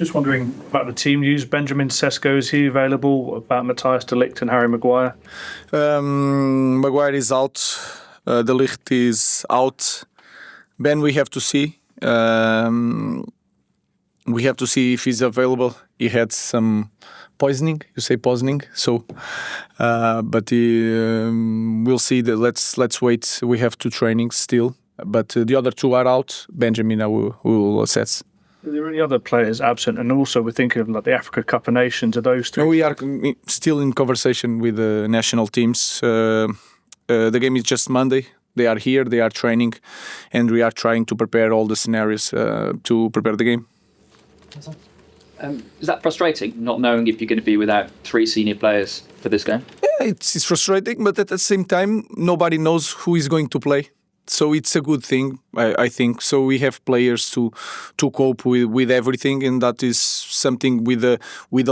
Just wondering about the team news. Benjamin Sesko, is he available? About Matthijs de Ligt and Harry Maguire? Maguire is out. De Ligt is out. Ben, we have to see. We have to see if he's available. He had some poisoning. You say poisoning, so but we'll see. Let's wait. We have 2 trainings still, but the other 2 are out. Benjamin, will assess. Are there any other players absent? And also, we're thinking of like the Africa Cup of Nations. Are those 3? We are still in conversation with the national teams. The game is just Monday. They are here. They are training, and we are trying to prepare all the scenarios to prepare the game. Is that frustrating, not knowing if you're going to be without 3 senior players for this game? Yeah, it's frustrating, but at the same time, nobody knows who is going to play. So it's a good thing, I think. So we have players to cope with everything, and that is something with a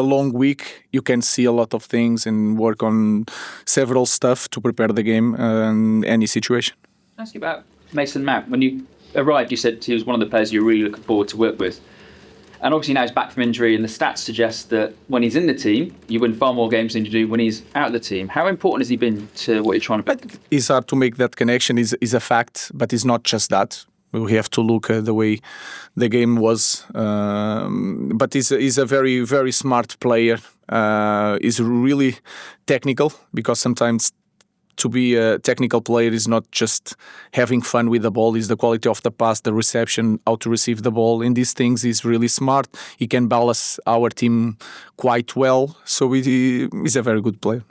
long week. You can see a lot of things and work on several stuff to prepare the game in any situation. I'll ask you about Mason Mount. When you arrived, you said he was one of the players you were really looking forward to work with. And obviously now he's back from injury, and the stats suggest that when he's in the team, you win far more games than you do when he's out of the team. How important has he been to what you're trying to build? It's hard to make that connection. Is a fact, but it's not just that. We have to look at the way the game was. But he's a very, very smart player. He's really technical, because sometimes to be a technical player is not just having fun with the ball. It's the quality of the pass, the reception, how to receive the ball. In these things, he's really smart. He can balance our team quite well. So he's a very good player.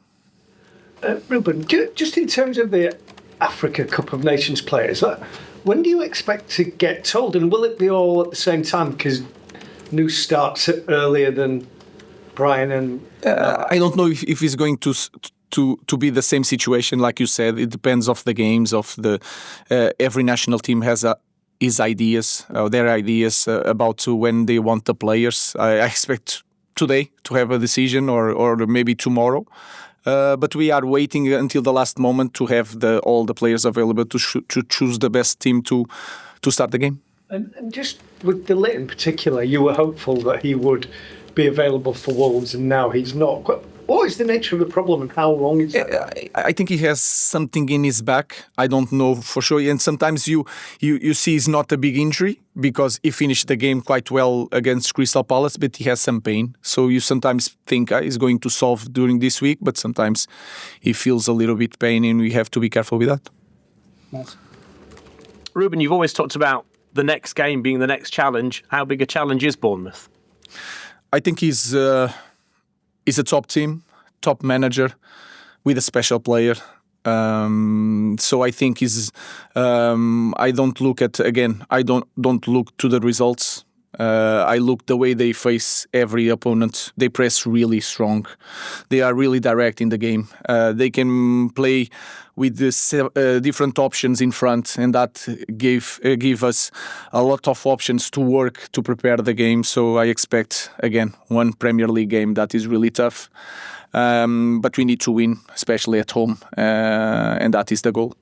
Ruben, just in terms of the Africa Cup of Nations players, when do you expect to get told? And will it be all at the same time? Because Nous starts earlier than Bryan and... I don't know if he's going to be the same situation, like you said. It depends of the games of the every national team has his ideas, their ideas about when they want the players. I expect today to have a decision, or maybe tomorrow. But we are waiting until the last moment to have all the players available to choose the best team to start the game. And just with De Ligt in particular, you were hopeful that he would be available for Wolves, and now he's not. What is the nature of the problem, and how long is that? I think he has something in his back. I don't know for sure. And sometimes you see it's not a big injury, because he finished the game quite well against Crystal Palace, but he has some pain. So you sometimes think he's going to solve during this week, but sometimes he feels a little bit pain, and we have to be careful with that. Nice. Ruben, you've always talked about the next game being the next challenge. How big a challenge is Bournemouth? I think he's a top team, top manager with a special player. So I think I don't look at, again, I don't look to the results. I look the way they face every opponent. They press really strong. They are really direct in the game. They can play with different options in front, and that give us a lot of options to work to prepare the game. So I expect, again, one Premier League game that is really tough. But we need to win, especially at home, and that is the goal.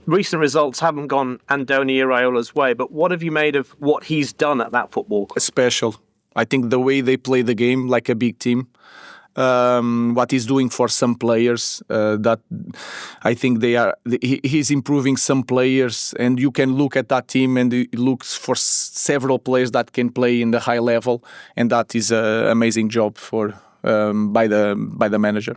Recent results haven't gone Andoni Iraola's way, but what have you made of what he's done at that football club? Special. I think the way they play the game like a big team, what he's doing for some players, that I think he's improving some players, and you can look at that team and it looks for several players that can play in the high level, and that is an amazing job by the manager.